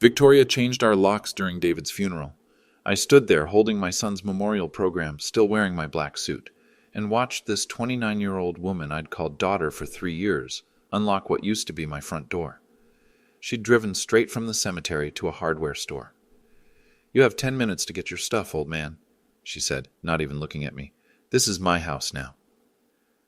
Victoria changed our locks during David's funeral. I stood there holding my son's memorial program, still wearing my black suit, and watched this 29-year-old woman I'd called daughter for 3 years unlock what used to be my front door. She'd driven straight from the cemetery to a hardware store. "You have 10 minutes to get your stuff, old man," she said, not even looking at me. "This is my house now."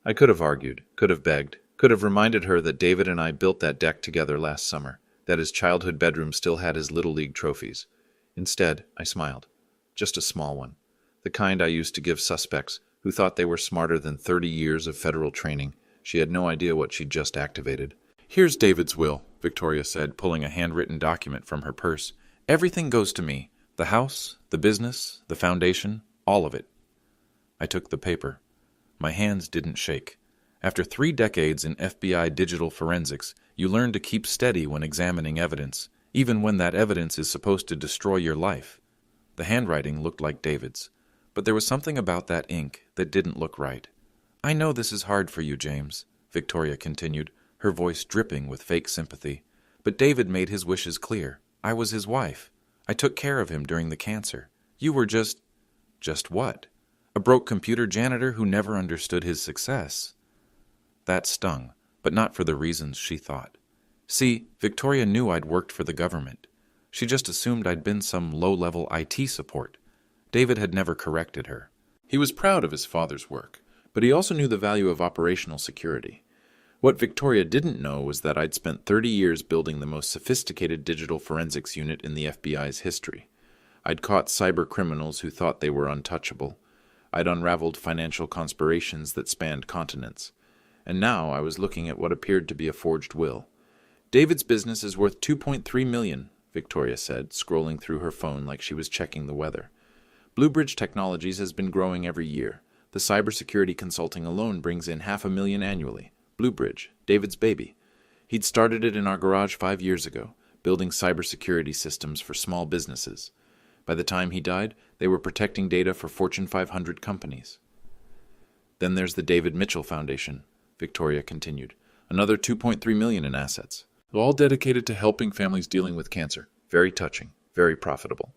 I could have argued, could have begged, could have reminded her that David and I built that deck together last summer, that his childhood bedroom still had his Little League trophies. Instead, I smiled. Just a small one. The kind I used to give suspects who thought they were smarter than 30 years of federal training. She had no idea what she'd just activated. "Here's David's will," Victoria said, pulling a handwritten document from her purse. "Everything goes to me. The house, the business, the foundation, all of it." I took the paper. My hands didn't shake. After 3 decades in FBI digital forensics, you learn to keep steady when examining evidence, even when that evidence is supposed to destroy your life. The handwriting looked like David's, but there was something about that ink that didn't look right. "I know this is hard for you, James," Victoria continued, her voice dripping with fake sympathy. "But David made his wishes clear. I was his wife. I took care of him during the cancer. You were just what? A broke computer janitor who never understood his success." That stung, but not for the reasons she thought. See, Victoria knew I'd worked for the government. She just assumed I'd been some low-level IT support. David had never corrected her. He was proud of his father's work, but he also knew the value of operational security. What Victoria didn't know was that I'd spent 30 years building the most sophisticated digital forensics unit in the FBI's history. I'd caught cyber criminals who thought they were untouchable. I'd unraveled financial conspirations that spanned continents. And now I was looking at what appeared to be a forged will. "David's business is worth $2.3 million, Victoria said, scrolling through her phone like she was checking the weather. "Bluebridge Technologies has been growing every year. The cybersecurity consulting alone brings in $500,000 annually. Bluebridge, David's baby. He'd started it in our garage 5 years ago, building cybersecurity systems for small businesses. By the time he died, they were protecting data for Fortune 500 companies." "Then there's the David Mitchell Foundation," Victoria continued. "Another $2.3 million in assets, all dedicated to helping families dealing with cancer. Very touching, very profitable."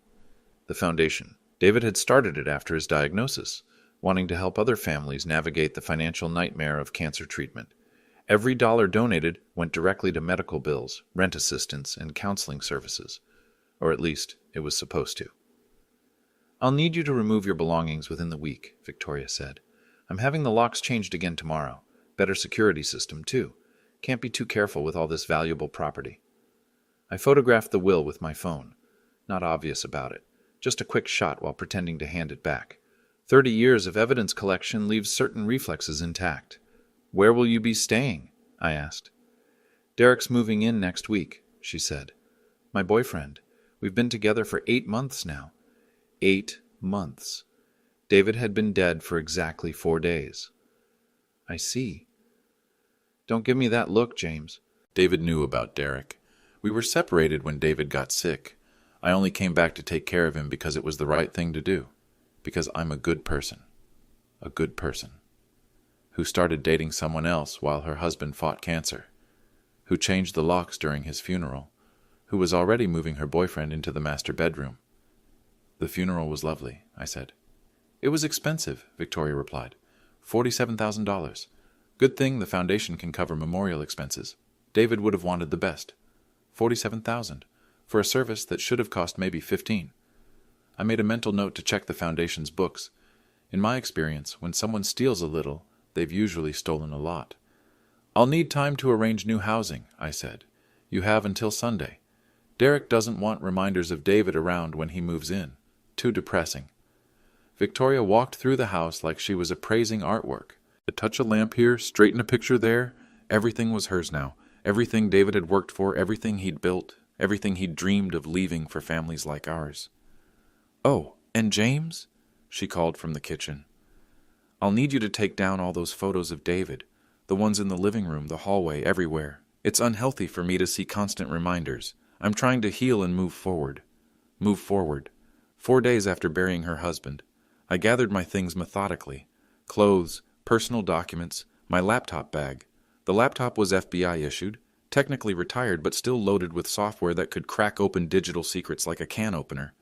The foundation. David had started it after his diagnosis, wanting to help other families navigate the financial nightmare of cancer treatment. Every dollar donated went directly to medical bills, rent assistance, and counseling services. Or at least, it was supposed to. "I'll need you to remove your belongings within the week," Victoria said. "I'm having the locks changed again tomorrow. Better security system, too. Can't be too careful with all this valuable property." I photographed the will with my phone. Not obvious about it. Just a quick shot while pretending to hand it back. 30 years of evidence collection leaves certain reflexes intact. "Where will you be staying?" I asked. "Derek's moving in next week," she said. "My boyfriend. We've been together for 8 months now." 8 months. David had been dead for exactly 4 days. "I see." "Don't give me that look, James." David knew about Derek. We were separated when David got sick. I only came back to take care of him because it was the right thing to do. Because I'm a good person. A good person. Who started dating someone else while her husband fought cancer. Who changed the locks during his funeral. Who was already moving her boyfriend into the master bedroom. "The funeral was lovely," I said. "It was expensive," Victoria replied. $47,000. Good thing the foundation can cover memorial expenses. David would have wanted the best. 47,000 for a service that should have cost maybe 15. I made a mental note to check the foundation's books. In my experience, when someone steals a little, they've usually stolen a lot. "I'll need time to arrange new housing," I said. "You have until Sunday. Derek doesn't want reminders of David around when he moves in. Too depressing." Victoria walked through the house like she was appraising artwork. A touch of lamp here, straighten a picture there. Everything was hers now. Everything David had worked for, everything he'd built, everything he'd dreamed of leaving for families like ours. "Oh, and James?" she called from the kitchen. "I'll need you to take down all those photos of David, the ones in the living room, the hallway, everywhere. It's unhealthy for me to see constant reminders. I'm trying to heal and move forward." Move forward. 4 days after burying her husband, I gathered my things methodically. Clothes, personal documents, my laptop bag. The laptop was FBI issued. Technically retired, but still loaded with software that could crack open digital secrets like a can opener.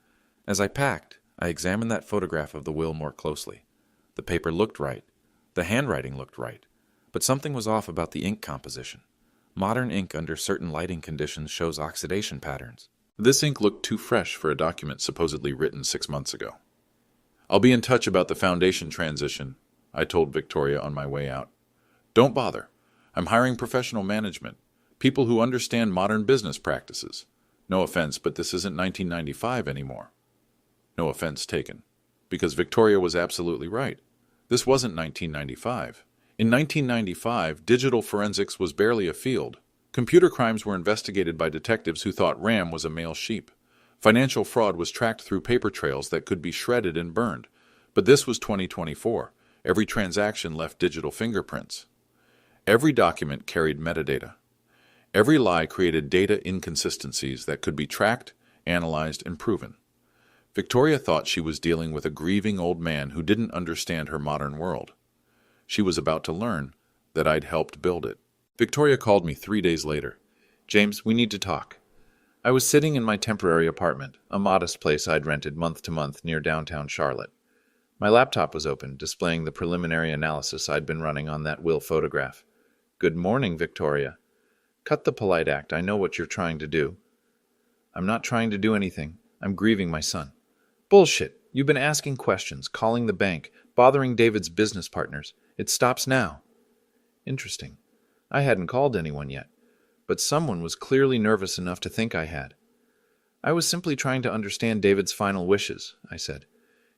As I packed, I examined that photograph of the will more closely. The paper looked right. The handwriting looked right. But something was off about the ink composition. Modern ink under certain lighting conditions shows oxidation patterns. This ink looked too fresh for a document supposedly written 6 months ago. "I'll be in touch about the foundation transition," I told Victoria on my way out. "Don't bother. I'm hiring professional management, people who understand modern business practices. No offense, but this isn't 1995 anymore." No offense taken, because Victoria was absolutely right. This wasn't 1995. In 1995, digital forensics was barely a field. Computer crimes were investigated by detectives who thought RAM was a male sheep. Financial fraud was tracked through paper trails that could be shredded and burned. But this was 2024. Every transaction left digital fingerprints. Every document carried metadata. Every lie created data inconsistencies that could be tracked, analyzed, and proven. Victoria thought she was dealing with a grieving old man who didn't understand her modern world. She was about to learn that I'd helped build it. Victoria called me 3 days later. "James, we need to talk." I was sitting in my temporary apartment, a modest place I'd rented month to month near downtown Charlotte. My laptop was open, displaying the preliminary analysis I'd been running on that will photograph. "Good morning, Victoria." "Cut the polite act. I know what you're trying to do." "I'm not trying to do anything. I'm grieving my son." "Bullshit. You've been asking questions, calling the bank, bothering David's business partners. It stops now." Interesting. I hadn't called anyone yet, but someone was clearly nervous enough to think I had. "I was simply trying to understand David's final wishes," I said.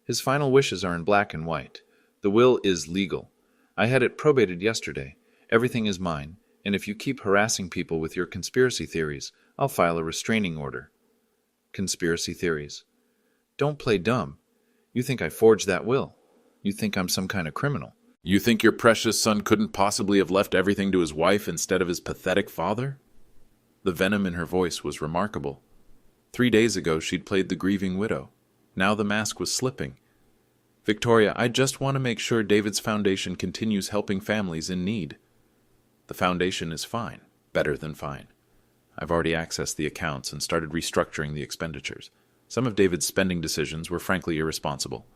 "His final wishes are in black and white. The will is legal. I had it probated yesterday. Everything is mine, and if you keep harassing people with your conspiracy theories, I'll file a restraining order." Conspiracy theories. Don't play dumb. You think I forged that will. You think I'm some kind of criminal. You think your precious son couldn't possibly have left everything to his wife instead of his pathetic father? The venom in her voice was remarkable. 3 days ago she'd played the grieving widow. Now the mask was slipping. "Victoria, I just want to make sure David's foundation continues helping families in need." "The foundation is fine. Better than fine. I've already accessed the accounts and started restructuring the expenditures. Some of David's spending decisions were frankly irresponsible.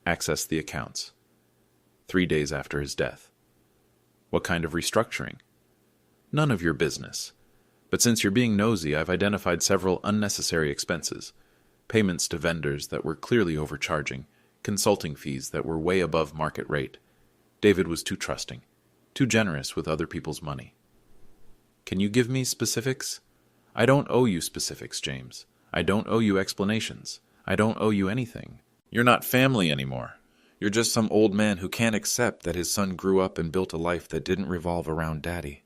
Access the accounts. 3 days after his death." "What kind of restructuring?" "None of your business. But since you're being nosy, I've identified several unnecessary expenses. Payments to vendors that were clearly overcharging, consulting fees that were way above market rate. David was too trusting, too generous with other people's money." "Can you give me specifics?" "I don't owe you specifics, James. I don't owe you explanations. I don't owe you anything. You're not family anymore. You're just some old man who can't accept that his son grew up and built a life that didn't revolve around Daddy."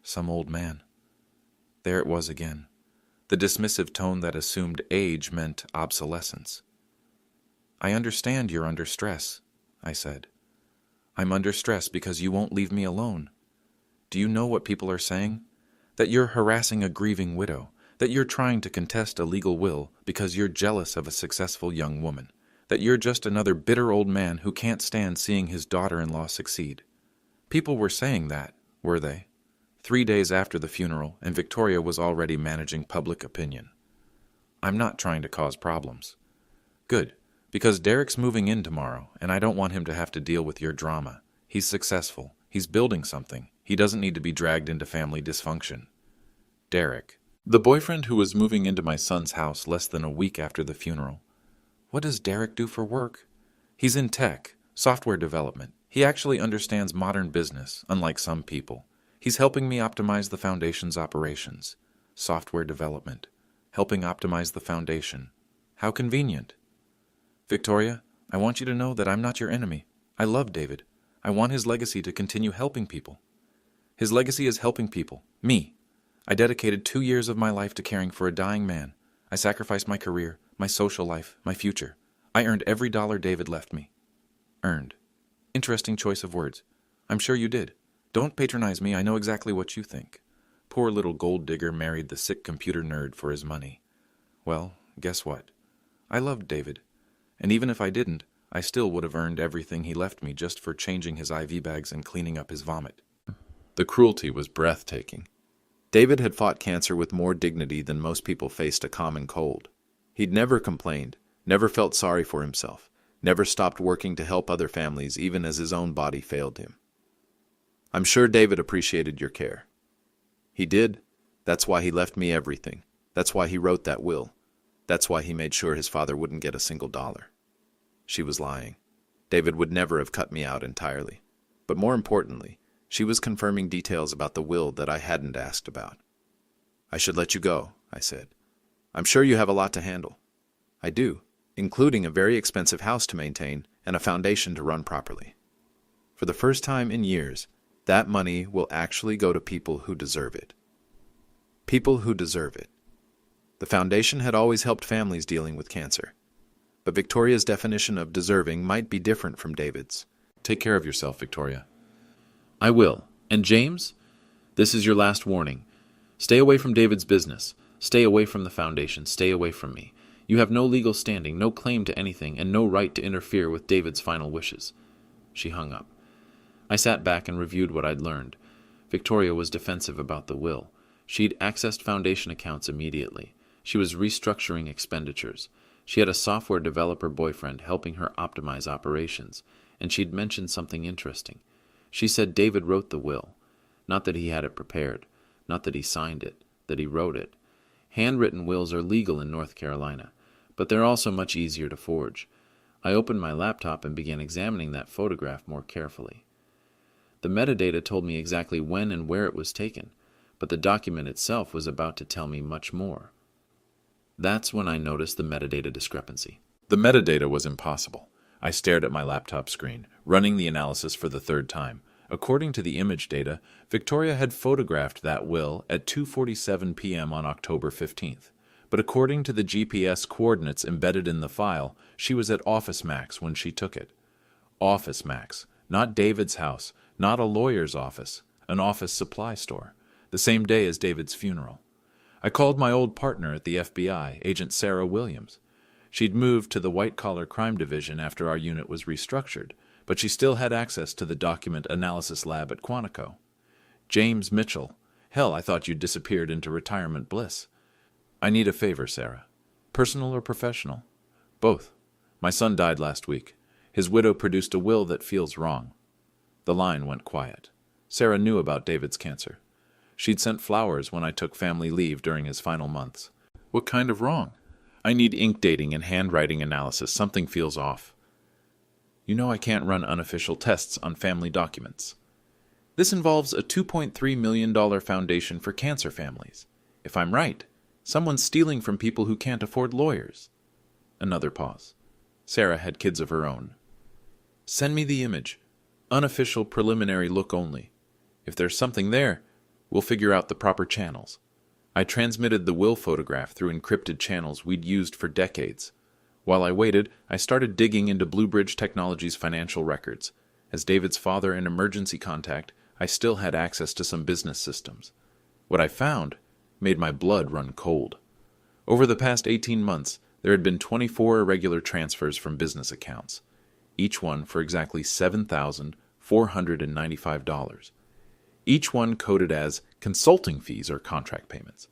Some old man. There it was again. The dismissive tone that assumed age meant obsolescence. "I understand you're under stress," I said. "I'm under stress because you won't leave me alone. Do you know what people are saying? That you're harassing a grieving widow. That you're trying to contest a legal will because you're jealous of a successful young woman. That you're just another bitter old man who can't stand seeing his daughter-in-law succeed. People were saying that, were they? 3 days after the funeral, and Victoria was already managing public opinion. I'm not trying to cause problems. Good, because Derek's moving in tomorrow, and I don't want him to have to deal with your drama. He's successful. He's building something. He doesn't need to be dragged into family dysfunction. Derek, the boyfriend who was moving into my son's house less than a week after the funeral. What does Derek do for work? He's in tech, software development. He actually understands modern business, unlike some people. He's helping me optimize the foundation's operations. Software development. Helping optimize the foundation. How convenient. Victoria, I want you to know that I'm not your enemy. I love David. I want his legacy to continue helping people. His legacy is helping people. Me. I dedicated 2 years of my life to caring for a dying man. I sacrificed my career, my social life, my future. I earned every dollar David left me. Earned. Interesting choice of words. I'm sure you did. Don't patronize me. I know exactly what you think. Poor little gold digger married the sick computer nerd for his money. Well, guess what? I loved David. And even if I didn't, I still would have earned everything he left me just for changing his IV bags and cleaning up his vomit. The cruelty was breathtaking. David had fought cancer with more dignity than most people faced a common cold. He'd never complained, never felt sorry for himself, never stopped working to help other families even as his own body failed him. I'm sure David appreciated your care. He did. That's why he left me everything. That's why he wrote that will. That's why he made sure his father wouldn't get a single dollar. She was lying. David would never have cut me out entirely. But more importantly, she was confirming details about the will that I hadn't asked about. I should let you go, I said. I'm sure you have a lot to handle. I do, including a very expensive house to maintain and a foundation to run properly. For the first time in years, that money will actually go to people who deserve it. People who deserve it. The foundation had always helped families dealing with cancer. But Victoria's definition of deserving might be different from David's. Take care of yourself, Victoria. I will. And James, this is your last warning. Stay away from David's business. Stay away from the foundation. Stay away from me. You have no legal standing, no claim to anything, and no right to interfere with David's final wishes. She hung up. I sat back and reviewed what I'd learned. Victoria was defensive about the will. She'd accessed foundation accounts immediately. She was restructuring expenditures. She had a software developer boyfriend helping her optimize operations, and she'd mentioned something interesting. She said David wrote the will. Not that he had it prepared, not that he signed it, that he wrote it. Handwritten wills are legal in North Carolina, but they're also much easier to forge. I opened my laptop and began examining that photograph more carefully. The metadata told me exactly when and where it was taken, but the document itself was about to tell me much more. That's when I noticed the metadata discrepancy. The metadata was impossible. I stared at my laptop screen, running the analysis for the third time. According to the image data, Victoria had photographed that will at 2:47 p.m. on October 15th. But according to the GPS coordinates embedded in the file, she was at Office Max when she took it. Office Max, not David's house, not a lawyer's office, an office supply store, the same day as David's funeral. I called my old partner at the FBI, Agent Sarah Williams. She'd moved to the white-collar crime division after our unit was restructured, but she still had access to the document analysis lab at Quantico. James Mitchell. Hell, I thought you'd disappeared into retirement bliss. I need a favor, Sarah. Personal or professional? Both. My son died last week. His widow produced a will that feels wrong. The line went quiet. Sarah knew about David's cancer. She'd sent flowers when I took family leave during his final months. What kind of wrong? I need ink dating and handwriting analysis. Something feels off. You know I can't run unofficial tests on family documents. This involves a $2.3 million foundation for cancer families. If I'm right, someone's stealing from people who can't afford lawyers. Another pause. Sarah had kids of her own. Send me the image. Unofficial preliminary look only. If there's something there, we'll figure out the proper channels. I transmitted the will photograph through encrypted channels we'd used for decades. While I waited, I started digging into Blue Bridge Technologies' financial records. As David's father and emergency contact, I still had access to some business systems. What I found made my blood run cold. Over the past 18 months, there had been 24 irregular transfers from business accounts, each one for exactly $7,495. Each one coded as consulting fees or contract payments.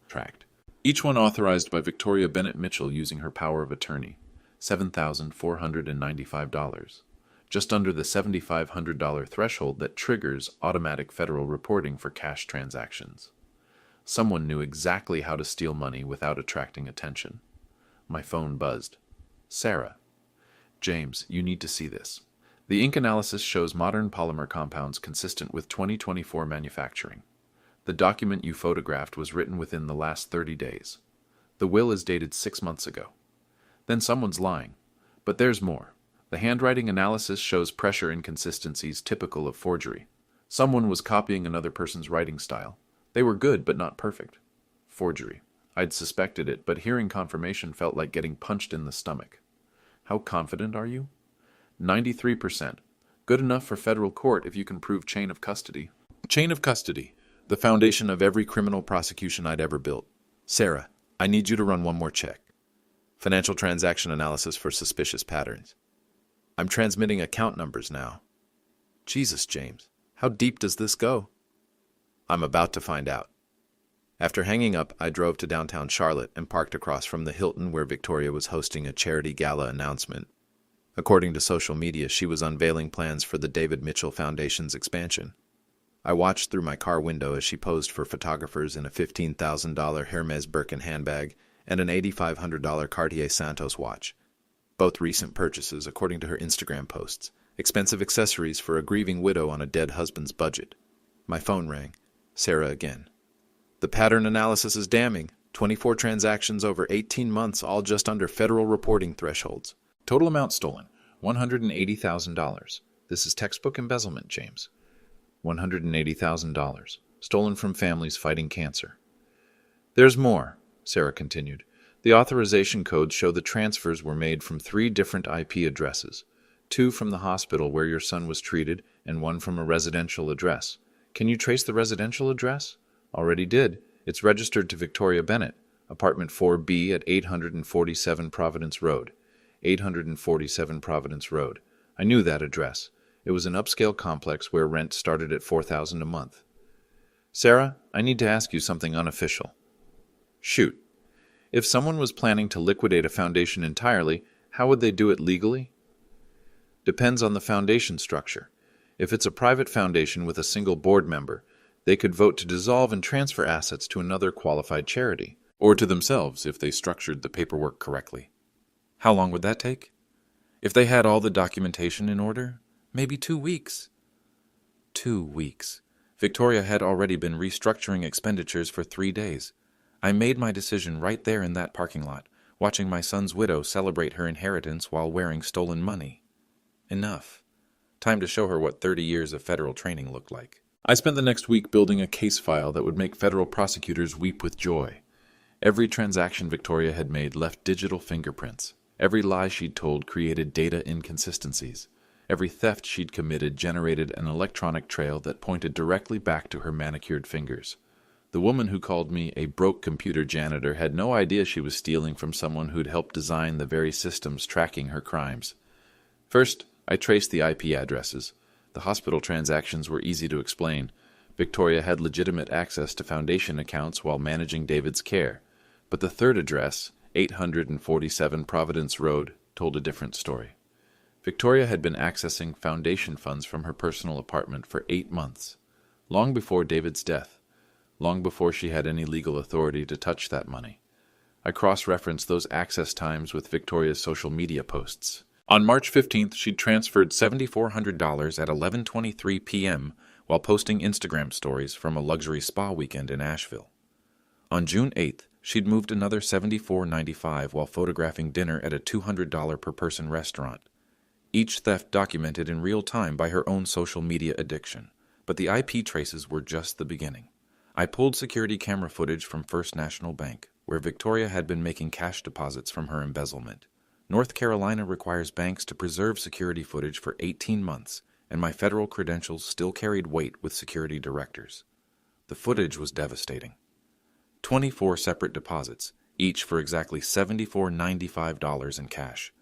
Each one authorized by Victoria Bennett Mitchell using her power of attorney. $7,495, just under the $7,500 threshold that triggers automatic federal reporting for cash transactions. Someone knew exactly how to steal money without attracting attention. My phone buzzed. Sarah. James, you need to see this. The ink analysis shows modern polymer compounds consistent with 2024 manufacturing. The document you photographed was written within the last 30 days. The will is dated 6 months ago. Then someone's lying. But there's more. The handwriting analysis shows pressure inconsistencies typical of forgery. Someone was copying another person's writing style. They were good, but not perfect. Forgery. I'd suspected it, but hearing confirmation felt like getting punched in the stomach. How confident are you? 93%. Good enough for federal court if you can prove chain of custody. Chain of custody. The foundation of every criminal prosecution I'd ever built. Sarah, I need you to run one more check. Financial transaction analysis for suspicious patterns. I'm transmitting account numbers now. Jesus, James, how deep does this go? I'm about to find out. After hanging up, I drove to downtown Charlotte and parked across from the Hilton where Victoria was hosting a charity gala announcement. According to social media, she was unveiling plans for the David Mitchell Foundation's expansion. I watched through my car window as she posed for photographers in a $15,000 Hermes Birkin handbag and an $8,500 Cartier Santos watch. Both recent purchases, according to her Instagram posts. Expensive accessories for a grieving widow on a dead husband's budget. My phone rang. Sarah again. The pattern analysis is damning. 24 transactions over 18 months, all just under federal reporting thresholds. Total amount stolen, $180,000. This is textbook embezzlement, James. $180,000. Stolen from families fighting cancer. There's more, Sarah continued. The authorization codes show the transfers were made from 3 different IP addresses. 2 from the hospital where your son was treated, and 1 from a residential address. Can you trace the residential address? Already did. It's registered to Victoria Bennett, apartment 4B at 847 Providence Road. 847 Providence Road. I knew that address. It was an upscale complex where rent started at $4,000 a month. Sarah, I need to ask you something unofficial. Shoot. If someone was planning to liquidate a foundation entirely, how would they do it legally? Depends on the foundation structure. If it's a private foundation with a single board member, they could vote to dissolve and transfer assets to another qualified charity. Or to themselves if they structured the paperwork correctly. How long would that take? If they had all the documentation in order, maybe 2 weeks. 2 weeks. Victoria had already been restructuring expenditures for 3 days. I made my decision right there in that parking lot, watching my son's widow celebrate her inheritance while wearing stolen money. Enough. Time to show her what 30 years of federal training looked like. I spent the next week building a case file that would make federal prosecutors weep with joy. Every transaction Victoria had made left digital fingerprints. Every lie she'd told created data inconsistencies. Every theft she'd committed generated an electronic trail that pointed directly back to her manicured fingers. The woman who called me a broke computer janitor had no idea she was stealing from someone who'd helped design the very systems tracking her crimes. First, I traced the IP addresses. The hospital transactions were easy to explain. Victoria had legitimate access to foundation accounts while managing David's care. But the third address, 847 Providence Road, told a different story. Victoria had been accessing foundation funds from her personal apartment for 8 months, long before David's death, long before she had any legal authority to touch that money. I cross-referenced those access times with Victoria's social media posts. On March 15th, she'd transferred $7,400 at 11:23 p.m. while posting Instagram stories from a luxury spa weekend in Asheville. On June 8th, she'd moved another $74.95 while photographing dinner at a $200 per person restaurant. Each theft documented in real time by her own social media addiction. But the IP traces were just the beginning. I pulled security camera footage from First National Bank, where Victoria had been making cash deposits from her embezzlement. North Carolina requires banks to preserve security footage for 18 months, and my federal credentials still carried weight with security directors. The footage was devastating. 24 separate deposits, each for exactly $74.95 in cash.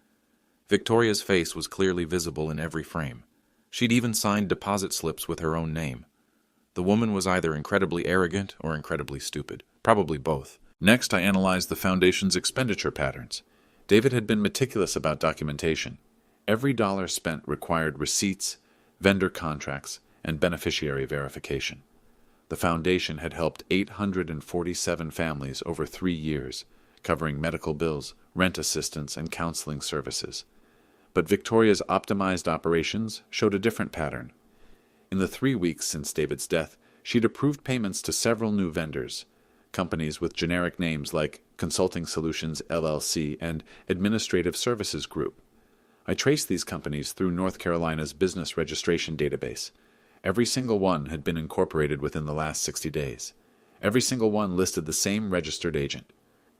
Victoria's face was clearly visible in every frame. She'd even signed deposit slips with her own name. The woman was either incredibly arrogant or incredibly stupid, probably both. Next, I analyzed the foundation's expenditure patterns. David had been meticulous about documentation. Every dollar spent required receipts, vendor contracts, and beneficiary verification. The foundation had helped 847 families over 3 years, covering medical bills, rent assistance, and counseling services. But Victoria's optimized operations showed a different pattern. In the 3 weeks since David's death, she'd approved payments to several new vendors, companies with generic names like Consulting Solutions LLC and Administrative Services Group. I traced these companies through North Carolina's business registration database. Every single one had been incorporated within the last 60 days. Every single one listed the same registered agent,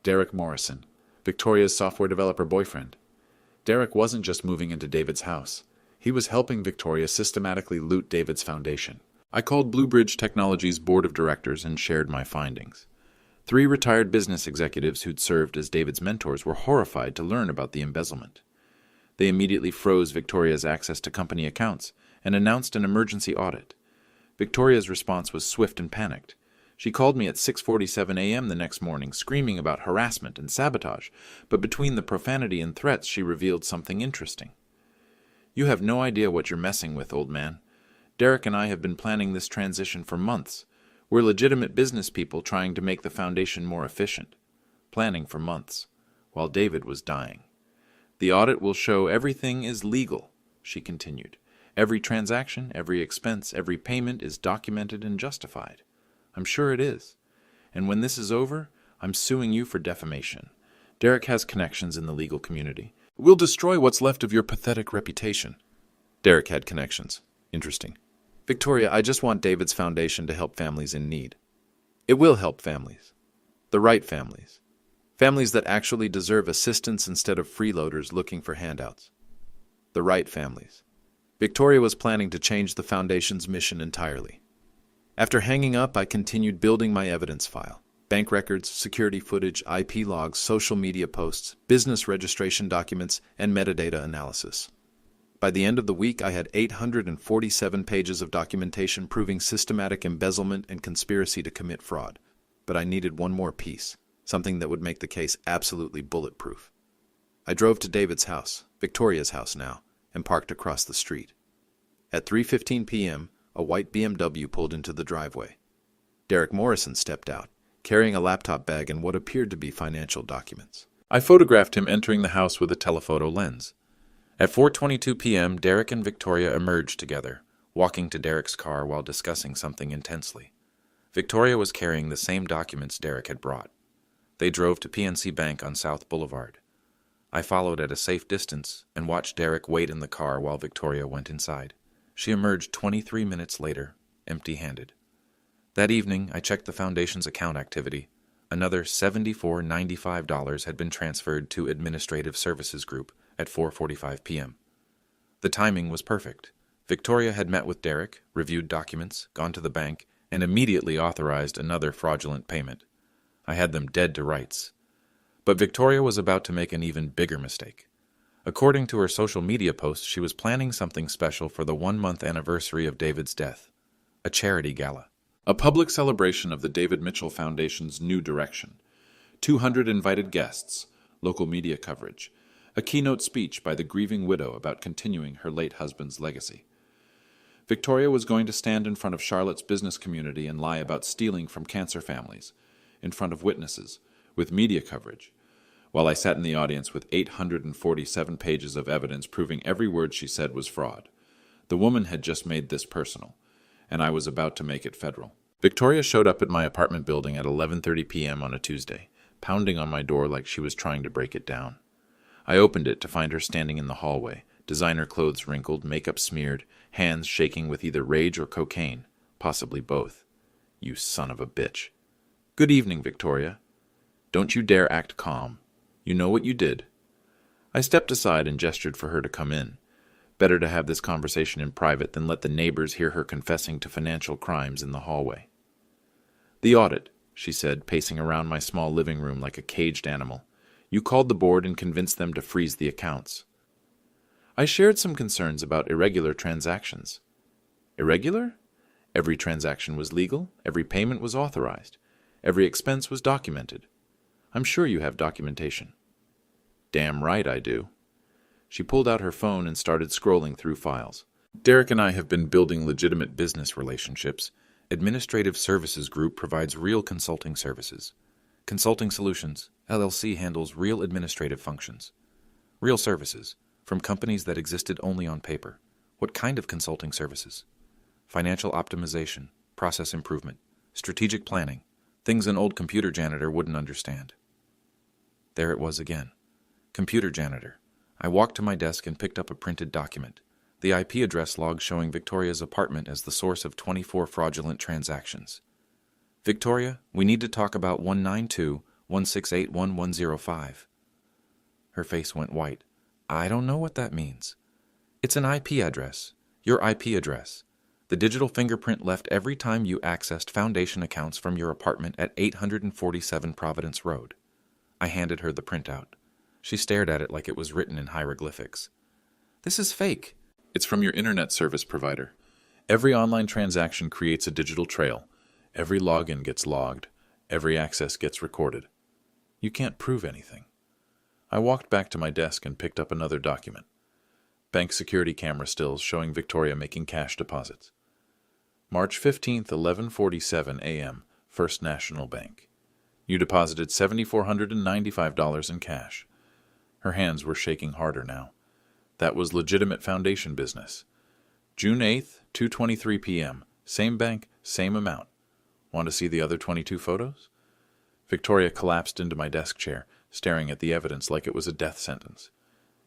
Derek Morrison, Victoria's software developer boyfriend. Derek wasn't just moving into David's house. He was helping Victoria systematically loot David's foundation. I called Bluebridge Technologies' board of directors and shared my findings. 3 retired business executives who'd served as David's mentors were horrified to learn about the embezzlement. They immediately froze Victoria's access to company accounts and announced an emergency audit. Victoria's response was swift and panicked. She called me at 6:47 a.m. the next morning, screaming about harassment and sabotage, but between the profanity and threats she revealed something interesting. "You have no idea what you're messing with, old man. Derek and I have been planning this transition for months. We're legitimate business people trying to make the foundation more efficient. Planning for months, while David was dying. The audit will show everything is legal," she continued. "Every transaction, every expense, every payment is documented and justified. I'm sure it is. And when this is over, I'm suing you for defamation. Derek has connections in the legal community. We'll destroy what's left of your pathetic reputation." Derek had connections. Interesting. "Victoria, I just want David's foundation to help families in need. It will help families. The right families. Families that actually deserve assistance instead of freeloaders looking for handouts. The right families." Victoria was planning to change the foundation's mission entirely. After hanging up, I continued building my evidence file. Bank records, security footage, IP logs, social media posts, business registration documents, and metadata analysis. By the end of the week, I had 847 pages of documentation proving systematic embezzlement and conspiracy to commit fraud. But I needed one more piece, something that would make the case absolutely bulletproof. I drove to David's house, Victoria's house now, and parked across the street. At 3:15 p.m., a white BMW pulled into the driveway. Derek Morrison stepped out, carrying a laptop bag and what appeared to be financial documents. I photographed him entering the house with a telephoto lens. At 4:22 p.m., Derek and Victoria emerged together, walking to Derek's car while discussing something intensely. Victoria was carrying the same documents Derek had brought. They drove to PNC Bank on South Boulevard. I followed at a safe distance and watched Derek wait in the car while Victoria went inside. She emerged 23 minutes later, empty-handed. That evening, I checked the foundation's account activity. Another $74.95 had been transferred to Administrative Services Group at 4:45 p.m. The timing was perfect. Victoria had met with Derek, reviewed documents, gone to the bank, and immediately authorized another fraudulent payment. I had them dead to rights. But Victoria was about to make an even bigger mistake. According to her social media post, she was planning something special for the 1-month anniversary of David's death, a charity gala. A public celebration of the David Mitchell Foundation's new direction. 200 invited guests, local media coverage, a keynote speech by the grieving widow about continuing her late husband's legacy. Victoria was going to stand in front of Charlotte's business community and lie about stealing from cancer families, in front of witnesses, with media coverage, while I sat in the audience with 847 pages of evidence proving every word she said was fraud. The woman had just made this personal, and I was about to make it federal. Victoria showed up at my apartment building at 11:30 p.m. on a Tuesday, pounding on my door like she was trying to break it down. I opened it to find her standing in the hallway, designer clothes wrinkled, makeup smeared, hands shaking with either rage or cocaine, possibly both. "You son of a bitch." "Good evening, Victoria." "Don't you dare act calm. You know what you did." I stepped aside and gestured for her to come in. Better to have this conversation in private than let the neighbors hear her confessing to financial crimes in the hallway. "The audit," she said, pacing around my small living room like a caged animal. "You called the board and convinced them to freeze the accounts." I shared some concerns about irregular transactions. Irregular? Every transaction was legal, every payment was authorized, every expense was documented. "I'm sure you have documentation." "Damn right I do." She pulled out her phone and started scrolling through files. "Derek and I have been building legitimate business relationships. Administrative Services Group provides real consulting services. Consulting Solutions, LLC handles real administrative functions. Real services, from companies that existed only on paper. What kind of consulting services? Financial optimization, process improvement, strategic planning, things an old computer janitor wouldn't understand." There it was again. Computer janitor. I walked to my desk and picked up a printed document. The IP address log showing Victoria's apartment as the source of 24 fraudulent transactions. "Victoria, we need to talk about 192.168.1105. Her face went white. "I don't know what that means." "It's an IP address. Your IP address. The digital fingerprint left every time you accessed foundation accounts from your apartment at 847 Providence Road." I handed her the printout. She stared at it like it was written in hieroglyphics. "This is fake." "It's from your internet service provider. Every online transaction creates a digital trail. Every login gets logged. Every access gets recorded. You can't prove anything. I walked back to my desk and picked up another document. Bank security camera stills showing Victoria making cash deposits. March 15th, 11:47 a.m., First National Bank. You deposited $7,495 in cash. Her hands were shaking harder now. That was legitimate foundation business. June 8th, 2:23 p.m., same bank, same amount. Want to see the other 22 photos? Victoria collapsed into my desk chair, staring at the evidence like it was a death sentence.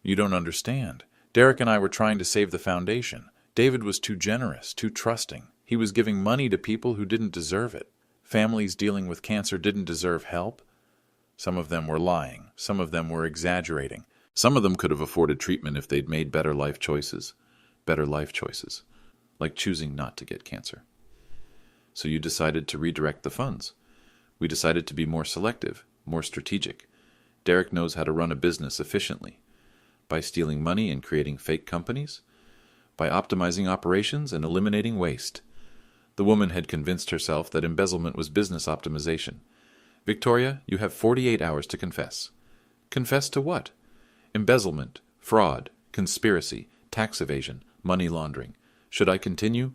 You don't understand. Derek and I were trying to save the foundation. David was too generous, too trusting. He was giving money to people who didn't deserve it. Families dealing with cancer didn't deserve help. Some of them were lying. Some of them were exaggerating. Some of them could have afforded treatment if they'd made better life choices. Better life choices. Like choosing not to get cancer. So you decided to redirect the funds. We decided to be more selective, more strategic. Derek knows how to run a business efficiently. By stealing money and creating fake companies. By optimizing operations and eliminating waste. The woman had convinced herself that embezzlement was business optimization. Victoria, you have 48 hours to confess. Confess to what? Embezzlement, fraud, conspiracy, tax evasion, money laundering. Should I continue?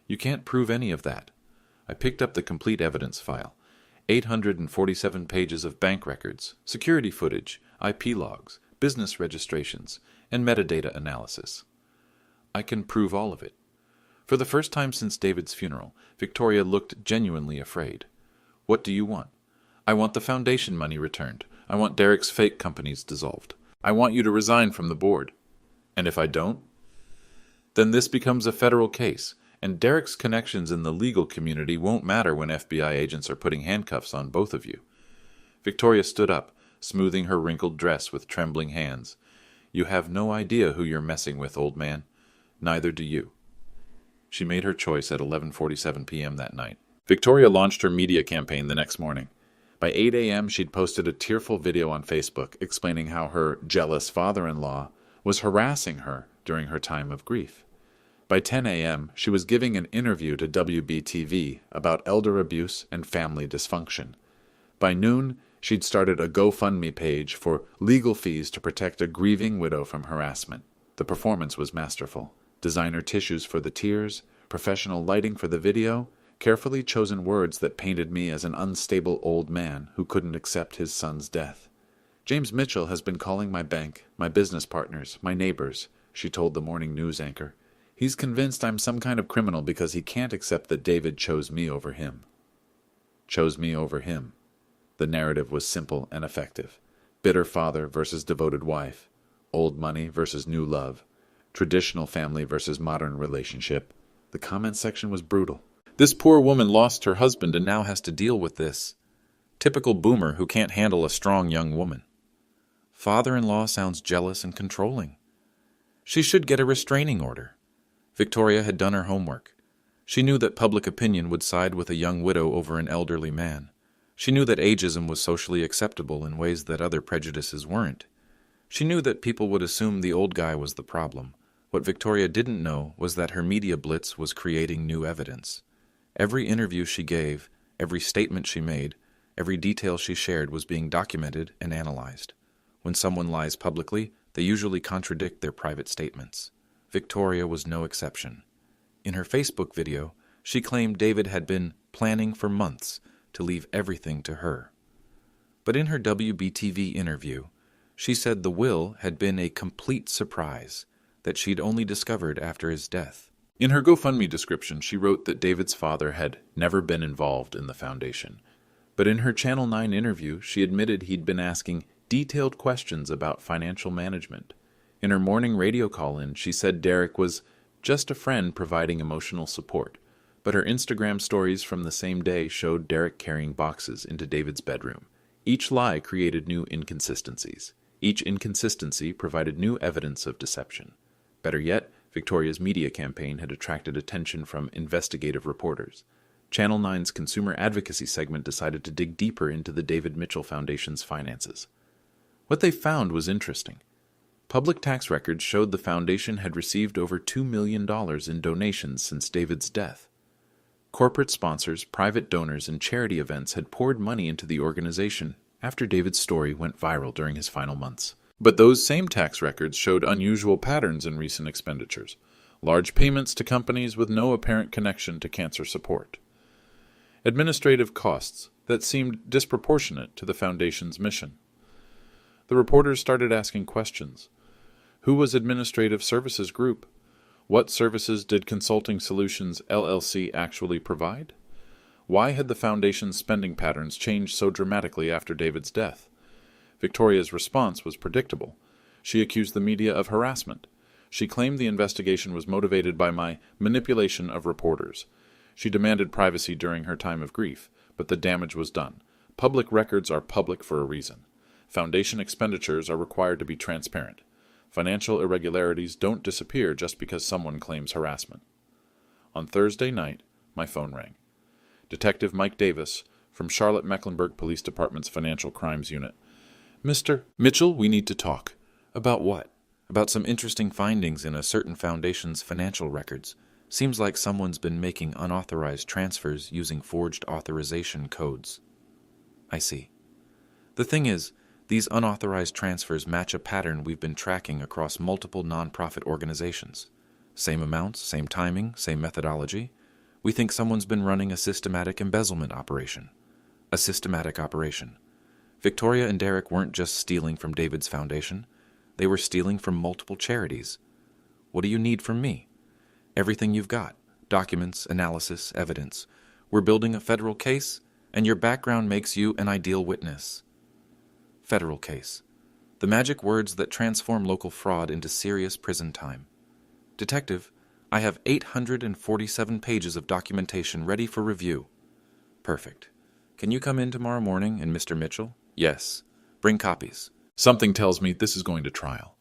You can't prove any of that. I picked up the complete evidence file. 847 pages of bank records, security footage, IP logs, business registrations, and metadata analysis. I can prove all of it. For the first time since David's funeral, Victoria looked genuinely afraid. What do you want? I want the foundation money returned. I want Derek's fake companies dissolved. I want you to resign from the board. And if I don't? Then this becomes a federal case, and Derek's connections in the legal community won't matter when FBI agents are putting handcuffs on both of you. Victoria stood up, smoothing her wrinkled dress with trembling hands. You have no idea who you're messing with, old man. Neither do you. She made her choice at 11:47 p.m. that night. Victoria launched her media campaign the next morning. By 8 a.m., she'd posted a tearful video on Facebook explaining how her jealous father-in-law was harassing her during her time of grief. By 10 a.m., she was giving an interview to WBTV about elder abuse and family dysfunction. By noon, she'd started a GoFundMe page for legal fees to protect a grieving widow from harassment. The performance was masterful. Designer tissues for the tears, professional lighting for the video, carefully chosen words that painted me as an unstable old man who couldn't accept his son's death. James Mitchell has been calling my bank, my business partners, my neighbors, she told the morning news anchor. He's convinced I'm some kind of criminal because he can't accept that David chose me over him. Chose me over him. The narrative was simple and effective. Bitter father versus devoted wife. Old money versus new love. Traditional family versus modern relationship. The comment section was brutal. This poor woman lost her husband and now has to deal with this. Typical boomer who can't handle a strong young woman. Father-in-law sounds jealous and controlling. She should get a restraining order. Victoria had done her homework. She knew that public opinion would side with a young widow over an elderly man. She knew that ageism was socially acceptable in ways that other prejudices weren't. She knew that people would assume the old guy was the problem. What Victoria didn't know was that her media blitz was creating new evidence. Every interview she gave, every statement she made, every detail she shared was being documented and analyzed. When someone lies publicly, they usually contradict their private statements. Victoria was no exception. In her Facebook video, she claimed David had been planning for months to leave everything to her. But in her WBTV interview, she said the will had been a complete surprise that she'd only discovered after his death. In her GoFundMe description, she wrote that David's father had never been involved in the foundation. But in her Channel 9 interview, she admitted he'd been asking detailed questions about financial management. In her morning radio call-in, she said Derek was just a friend providing emotional support. But her Instagram stories from the same day showed Derek carrying boxes into David's bedroom. Each lie created new inconsistencies. Each inconsistency provided new evidence of deception. Better yet, Victoria's media campaign had attracted attention from investigative reporters. Channel 9's consumer advocacy segment decided to dig deeper into the David Mitchell Foundation's finances. What they found was interesting. Public tax records showed the foundation had received over $2 million in donations since David's death. Corporate sponsors, private donors, and charity events had poured money into the organization after David's story went viral during his final months. But those same tax records showed unusual patterns in recent expenditures, large payments to companies with no apparent connection to cancer support, administrative costs that seemed disproportionate to the foundation's mission. The reporters started asking questions. Who was Administrative Services Group? What services did Consulting Solutions LLC actually provide? Why had the foundation's spending patterns changed so dramatically after David's death? Victoria's response was predictable. She accused the media of harassment. She claimed the investigation was motivated by my manipulation of reporters. She demanded privacy during her time of grief, but the damage was done. Public records are public for a reason. Foundation expenditures are required to be transparent. Financial irregularities don't disappear just because someone claims harassment. On Thursday night, my phone rang. Detective Mike Davis from Charlotte-Mecklenburg Police Department's Financial Crimes Unit. Mr. Mitchell, we need to talk. About what? About some interesting findings in a certain foundation's financial records. Seems like someone's been making unauthorized transfers using forged authorization codes. I see. The thing is, these unauthorized transfers match a pattern we've been tracking across multiple nonprofit organizations. Same amounts, same timing, same methodology. We think someone's been running a systematic embezzlement operation. A systematic operation. Victoria and Derek weren't just stealing from David's foundation. They were stealing from multiple charities. What do you need from me? Everything you've got. Documents, analysis, evidence. We're building a federal case, and your background makes you an ideal witness. Federal case. The magic words that transform local fraud into serious prison time. Detective, I have 847 pages of documentation ready for review. Perfect. Can you come in tomorrow morning and Mr. Mitchell? Yes. Bring copies. Something tells me this is going to trial.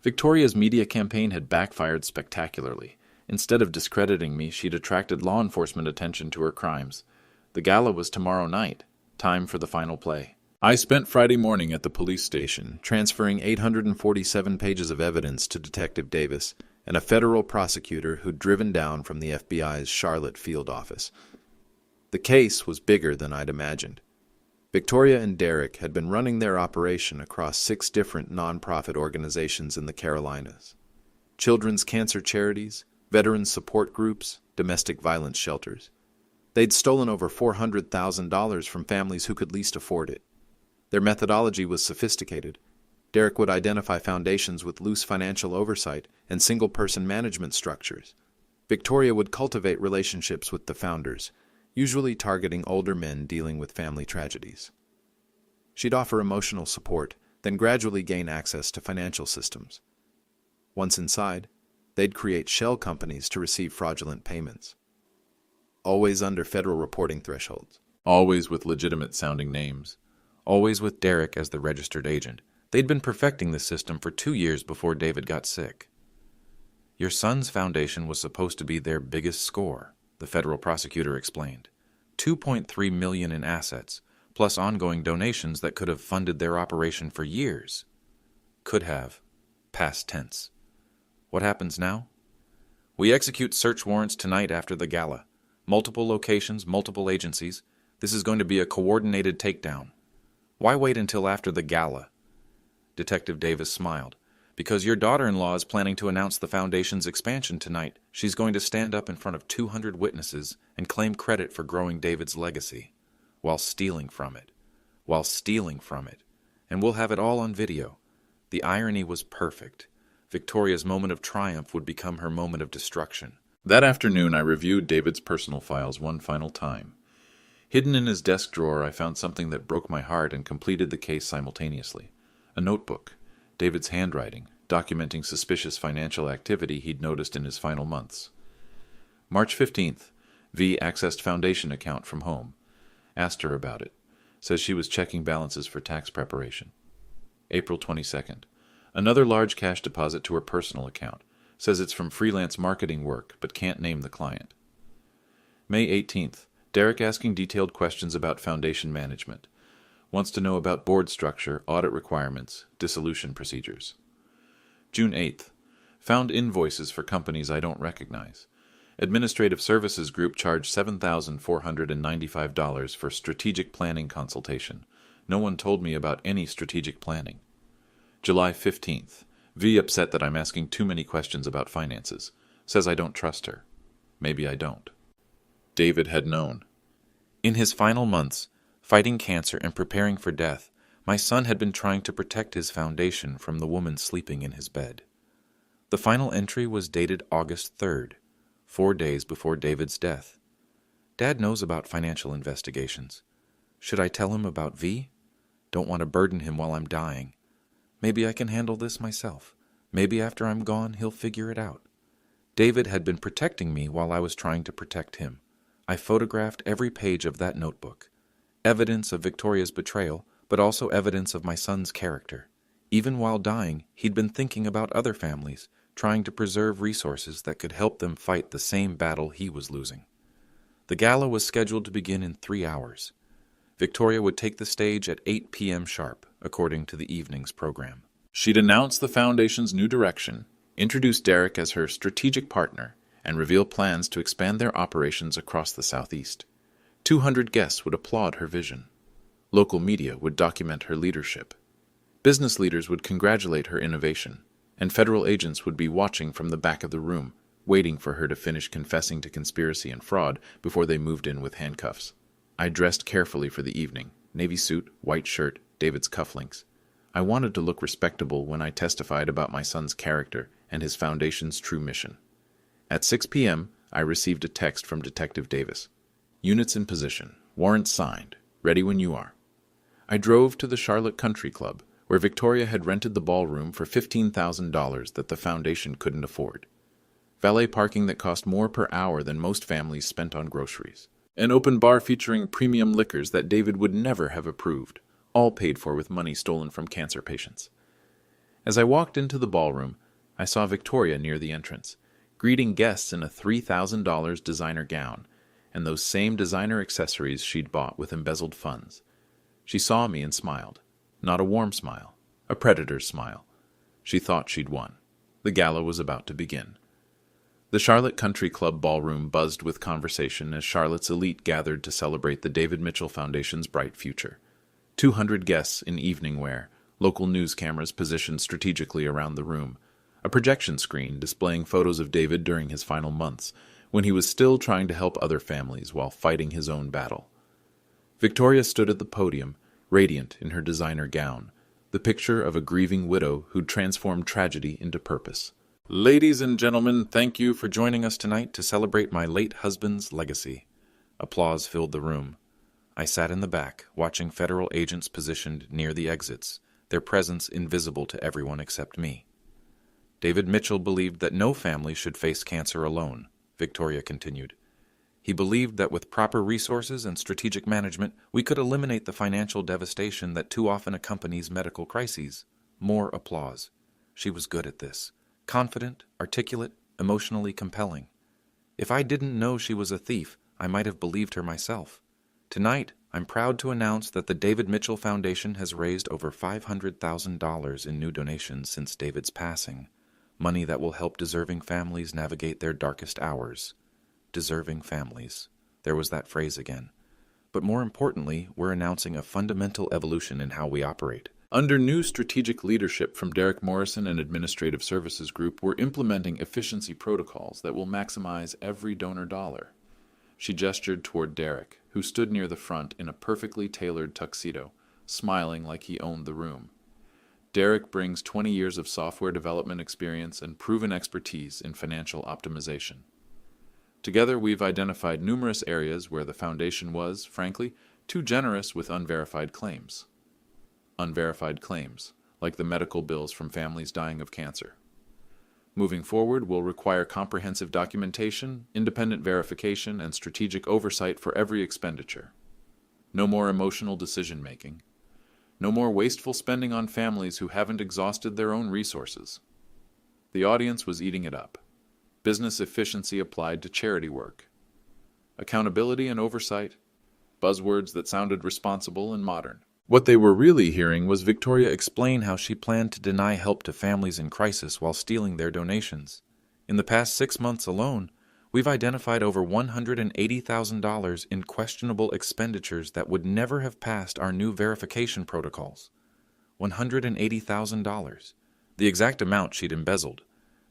Victoria's media campaign had backfired spectacularly. Instead of discrediting me, she'd attracted law enforcement attention to her crimes. The gala was tomorrow night. Time for the final play. I spent Friday morning at the police station, transferring 847 pages of evidence to Detective Davis and a federal prosecutor who'd driven down from the FBI's Charlotte field office. The case was bigger than I'd imagined. Victoria and Derek had been running their operation across 6 different nonprofit organizations in the Carolinas. Children's cancer charities, veterans support groups, domestic violence shelters. They'd stolen over $400,000 from families who could least afford it. Their methodology was sophisticated. Derek would identify foundations with loose financial oversight and single-person management structures. Victoria would cultivate relationships with the founders, usually targeting older men dealing with family tragedies. She'd offer emotional support, then gradually gain access to financial systems. Once inside, they'd create shell companies to receive fraudulent payments. Always under federal reporting thresholds. Always with legitimate-sounding names. Always with Derek as the registered agent. They'd been perfecting the system for 2 years before David got sick. Your son's foundation was supposed to be their biggest score, the federal prosecutor explained. $2.3 million in assets, plus ongoing donations that could have funded their operation for years. Could have. Past tense. What happens now? We execute search warrants tonight after the gala. Multiple locations, multiple agencies. This is going to be a coordinated takedown. Why wait until after the gala? Detective Davis smiled. Because your daughter-in-law is planning to announce the foundation's expansion tonight. She's going to stand up in front of 200 witnesses and claim credit for growing David's legacy, while stealing from it. And we'll have it all on video. The irony was perfect. Victoria's moment of triumph would become her moment of destruction. That afternoon, I reviewed David's personal files one final time. Hidden in his desk drawer, I found something that broke my heart and completed the case simultaneously. A notebook, David's handwriting, documenting suspicious financial activity he'd noticed in his final months. March 15th, V accessed foundation account from home. Asked her about it. Says she was checking balances for tax preparation. April 22nd, another large cash deposit to her personal account. Says it's from freelance marketing work, but can't name the client. May 18th, Derek asking detailed questions about foundation management. Wants to know about board structure, audit requirements, dissolution procedures. June 8th, found invoices for companies I don't recognize. Administrative Services Group charged $7,495 for strategic planning consultation. No one told me about any strategic planning. July 15th. V upset that I'm asking too many questions about finances. Says I don't trust her. Maybe I don't. David had known. In his final months, fighting cancer and preparing for death, my son had been trying to protect his foundation from the woman sleeping in his bed. The final entry was dated August 3rd, 4 days before David's death. Dad knows about financial investigations. Should I tell him about V? Don't want to burden him while I'm dying. Maybe I can handle this myself. Maybe after I'm gone, he'll figure it out. David had been protecting me while I was trying to protect him. I photographed every page of that notebook. Evidence of Victoria's betrayal, but also evidence of my son's character. Even while dying, he'd been thinking about other families, trying to preserve resources that could help them fight the same battle he was losing. The gala was scheduled to begin in 3 hours. Victoria would take the stage at 8 p.m. sharp, according to the evening's program. She'd announce the foundation's new direction, introduce Derek as her strategic partner, and reveal plans to expand their operations across the Southeast. 200 guests would applaud her vision. Local media would document her leadership. Business leaders would congratulate her innovation, and federal agents would be watching from the back of the room, waiting for her to finish confessing to conspiracy and fraud before they moved in with handcuffs. I dressed carefully for the evening, navy suit, white shirt, David's cufflinks. I wanted to look respectable when I testified about my son's character and his foundation's true mission. At 6 p.m., I received a text from Detective Davis. Units in position, warrants signed, ready when you are. I drove to the Charlotte Country Club, where Victoria had rented the ballroom for $15,000 that the foundation couldn't afford. Valet parking that cost more per hour than most families spent on groceries. An open bar featuring premium liquors that David would never have approved, all paid for with money stolen from cancer patients. As I walked into the ballroom, I saw Victoria near the entrance, greeting guests in a $3,000 designer gown, and those same designer accessories she'd bought with embezzled funds. She saw me and smiled. Not a warm smile, a predator's smile. She thought she'd won. The gala was about to begin. The Charlotte Country Club ballroom buzzed with conversation as Charlotte's elite gathered to celebrate the David Mitchell Foundation's bright future. 200 guests in evening wear, local news cameras positioned strategically around the room, a projection screen displaying photos of David during his final months, when he was still trying to help other families while fighting his own battle. Victoria stood at the podium, radiant in her designer gown, the picture of a grieving widow who'd transformed tragedy into purpose. Ladies and gentlemen, thank you for joining us tonight to celebrate my late husband's legacy. Applause filled the room. I sat in the back, watching federal agents positioned near the exits, their presence invisible to everyone except me. David Mitchell believed that no family should face cancer alone, Victoria continued. He believed that with proper resources and strategic management, we could eliminate the financial devastation that too often accompanies medical crises. More applause. She was good at this. Confident, articulate, emotionally compelling. If I didn't know she was a thief, I might have believed her myself. Tonight, I'm proud to announce that the David Mitchell Foundation has raised over $500,000 in new donations since David's passing. Money that will help deserving families navigate their darkest hours. Deserving families. There was that phrase again. But more importantly, we're announcing a fundamental evolution in how we operate. Under new strategic leadership from Derek Morrison and Administrative Services Group, we're implementing efficiency protocols that will maximize every donor dollar. She gestured toward Derek, who stood near the front in a perfectly tailored tuxedo, smiling like he owned the room. Derek brings 20 years of software development experience and proven expertise in financial optimization. Together, we've identified numerous areas where the foundation was, frankly, too generous with unverified claims. Unverified claims, like the medical bills from families dying of cancer. Moving forward, we'll require comprehensive documentation, independent verification, and strategic oversight for every expenditure. No more emotional decision-making. No more wasteful spending on families who haven't exhausted their own resources. The audience was eating it up. Business efficiency applied to charity work. Accountability and oversight, buzzwords that sounded responsible and modern. What they were really hearing was Victoria explain how she planned to deny help to families in crisis while stealing their donations. In the past 6 months alone, We've identified over $180,000 in questionable expenditures that would never have passed our new verification protocols. $180,000. The exact amount she'd embezzled.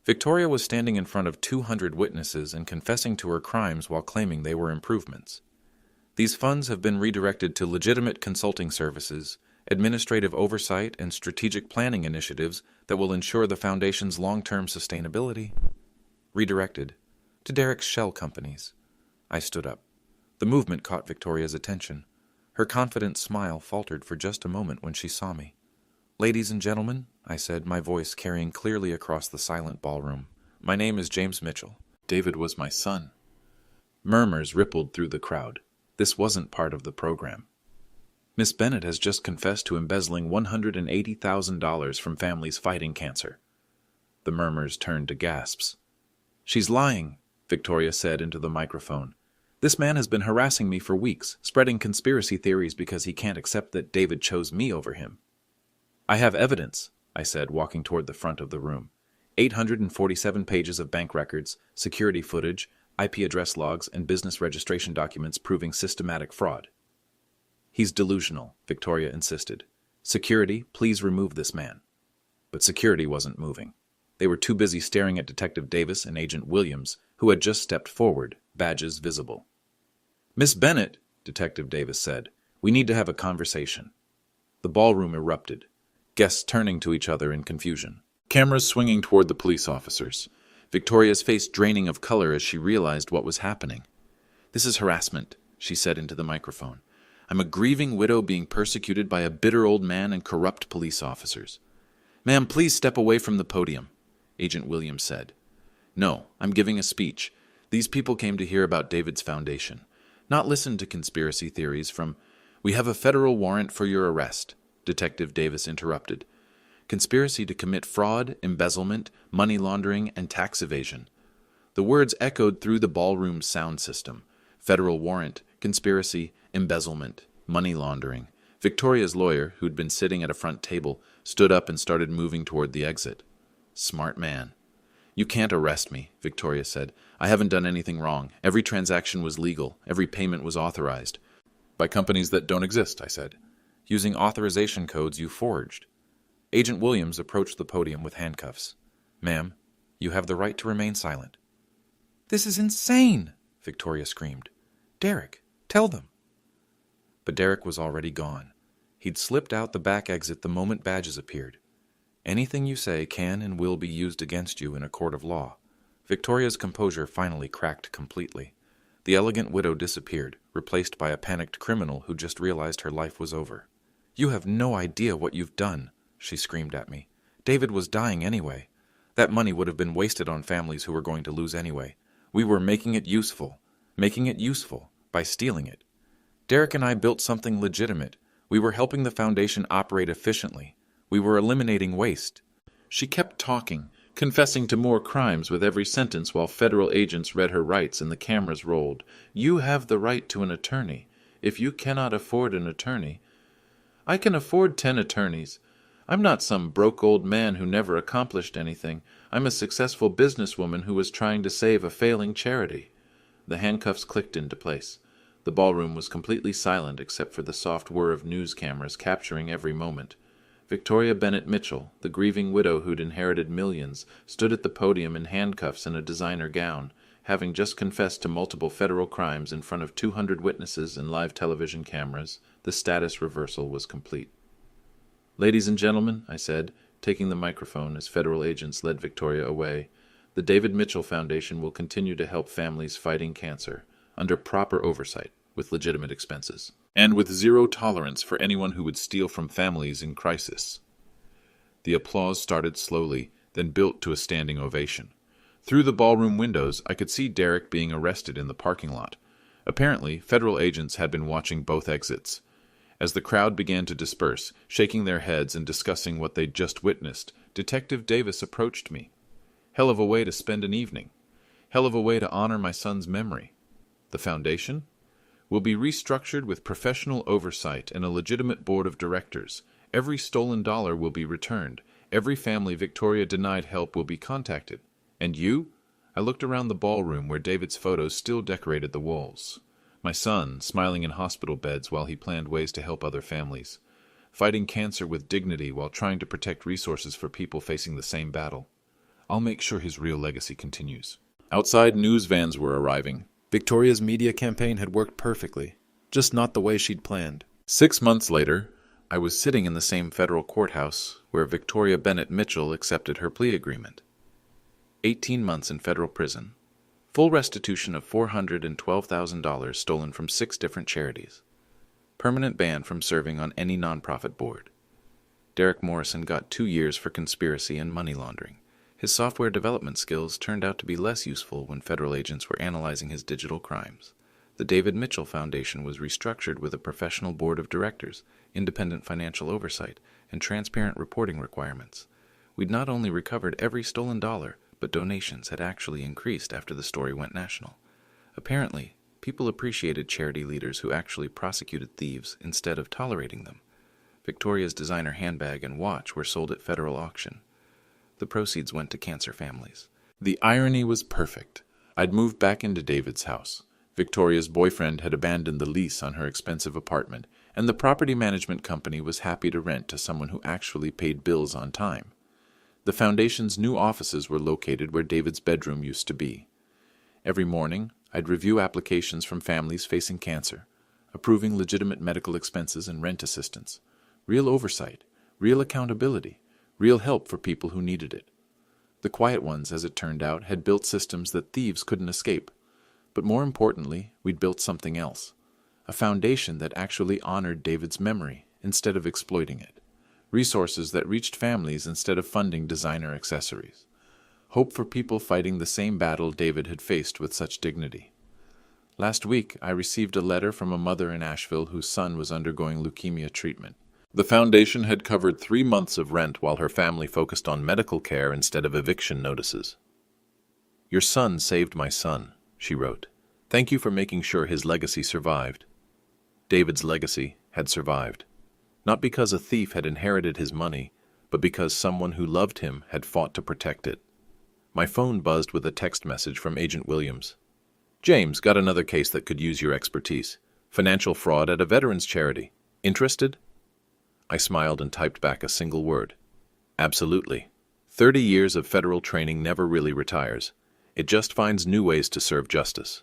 Victoria was standing in front of 200 witnesses and confessing to her crimes while claiming they were improvements. These funds have been redirected to legitimate consulting services, administrative oversight, and strategic planning initiatives that will ensure the Foundation's long-term sustainability. Redirected to Derek's shell companies. I stood up. The movement caught Victoria's attention. Her confident smile faltered for just a moment when she saw me. "Ladies and gentlemen," I said, my voice carrying clearly across the silent ballroom, "my name is James Mitchell. David was my son." Murmurs rippled through the crowd. This wasn't part of the program. "Miss Bennett has just confessed to embezzling $180,000 from families fighting cancer." The murmurs turned to gasps. "She's lying," Victoria said into the microphone. "This man has been harassing me for weeks, spreading conspiracy theories because he can't accept that David chose me over him." "I have evidence," I said, walking toward the front of the room. 847 pages of bank records, security footage, IP address logs, and business registration documents proving systematic fraud. "He's delusional," Victoria insisted. "Security, please remove this man." But security wasn't moving. They were too busy staring at Detective Davis and Agent Williams, who had just stepped forward, badges visible. "Miss Bennett," Detective Davis said, "we need to have a conversation." The ballroom erupted, guests turning to each other in confusion. Cameras swinging toward the police officers. Victoria's face draining of color as she realized what was happening. "This is harassment," she said into the microphone. "I'm a grieving widow being persecuted by a bitter old man and corrupt police officers." "Ma'am, please step away from the podium," Agent Williams said. "No, I'm giving a speech. These people came to hear about David's foundation, not listen to conspiracy theories from—" "We have a federal warrant for your arrest," Detective Davis interrupted. "Conspiracy to commit fraud, embezzlement, money laundering, and tax evasion." The words echoed through the ballroom's sound system. Federal warrant, conspiracy, embezzlement, money laundering. Victoria's lawyer, who'd been sitting at a front table, stood up and started moving toward the exit. Smart man. "You can't arrest me," Victoria said. "I haven't done anything wrong. Every transaction was legal. Every payment was authorized." "By companies that don't exist," I said. "Using authorization codes you forged." Agent Williams approached the podium with handcuffs. "Ma'am, you have the right to remain silent." "This is insane!" Victoria screamed. "Derek, tell them." But Derek was already gone. He'd slipped out the back exit the moment badges appeared. "Anything you say can and will be used against you in a court of law." Victoria's composure finally cracked completely. The elegant widow disappeared, replaced by a panicked criminal who just realized her life was over. "You have no idea what you've done," she screamed at me. "David was dying anyway. That money would have been wasted on families who were going to lose anyway. We were making it useful by stealing it. Derek and I built something legitimate. We were helping the Foundation operate efficiently. We were eliminating waste." She kept talking, confessing to more crimes with every sentence while federal agents read her rights and the cameras rolled. "You have the right to an attorney. If you cannot afford an attorney—" "I can afford 10 attorneys. I'm not some broke old man who never accomplished anything. I'm a successful businesswoman who was trying to save a failing charity." The handcuffs clicked into place. The ballroom was completely silent except for the soft whir of news cameras capturing every moment. Victoria Bennett Mitchell, the grieving widow who'd inherited millions, stood at the podium in handcuffs and a designer gown, having just confessed to multiple federal crimes in front of 200 witnesses and live television cameras. The status reversal was complete. "Ladies and gentlemen," I said, taking the microphone as federal agents led Victoria away, "the David Mitchell Foundation will continue to help families fighting cancer, under proper oversight, with legitimate expenses, and with zero tolerance for anyone who would steal from families in crisis." The applause started slowly, then built to a standing ovation. Through the ballroom windows, I could see Derek being arrested in the parking lot. Apparently, federal agents had been watching both exits. As the crowd began to disperse, shaking their heads and discussing what they'd just witnessed, Detective Davis approached me. "Hell of a way to spend an evening. Hell of a way to honor my son's memory. The foundation will be restructured with professional oversight and a legitimate board of directors. Every stolen dollar will be returned. Every family Victoria denied help will be contacted. And you? I looked around the ballroom where David's photos still decorated the walls. My son, smiling in hospital beds while he planned ways to help other families. Fighting cancer with dignity while trying to protect resources for people facing the same battle. I'll make sure his real legacy continues. Outside, news vans were arriving. Victoria's media campaign had worked perfectly, just not the way she'd planned. 6 months later, I was sitting in the same federal courthouse where Victoria Bennett Mitchell accepted her plea agreement. 18 months in federal prison. Full restitution of $412,000 stolen from 6 different charities. Permanent ban from serving on any nonprofit board. Derek Morrison got 2 years for conspiracy and money laundering. His software development skills turned out to be less useful when federal agents were analyzing his digital crimes. The David Mitchell Foundation was restructured with a professional board of directors, independent financial oversight, and transparent reporting requirements. We'd not only recovered every stolen dollar, but donations had actually increased after the story went national. Apparently, people appreciated charity leaders who actually prosecuted thieves instead of tolerating them. Victoria's designer handbag and watch were sold at federal auction. The proceeds went to cancer families. The irony was perfect. I'd moved back into David's house. Victoria's boyfriend had abandoned the lease on her expensive apartment, and the property management company was happy to rent to someone who actually paid bills on time. The foundation's new offices were located where David's bedroom used to be. Every morning, I'd review applications from families facing cancer, approving legitimate medical expenses and rent assistance. Real oversight, real accountability, real help for people who needed it. The quiet ones, as it turned out, had built systems that thieves couldn't escape. But more importantly, we'd built something else. A foundation that actually honored David's memory instead of exploiting it. Resources that reached families instead of funding designer accessories. Hope for people fighting the same battle David had faced with such dignity. Last week, I received a letter from a mother in Asheville whose son was undergoing leukemia treatment. The foundation had covered 3 months of rent while her family focused on medical care instead of eviction notices. "Your son saved my son," she wrote. "Thank you for making sure his legacy survived." David's legacy had survived. Not because a thief had inherited his money, but because someone who loved him had fought to protect it. My phone buzzed with a text message from Agent Williams. "James, got another case that could use your expertise. Financial fraud at a veterans charity. Interested?" I smiled and typed back a single word. "Absolutely. 30 years of federal training never really retires. It just finds new ways to serve justice."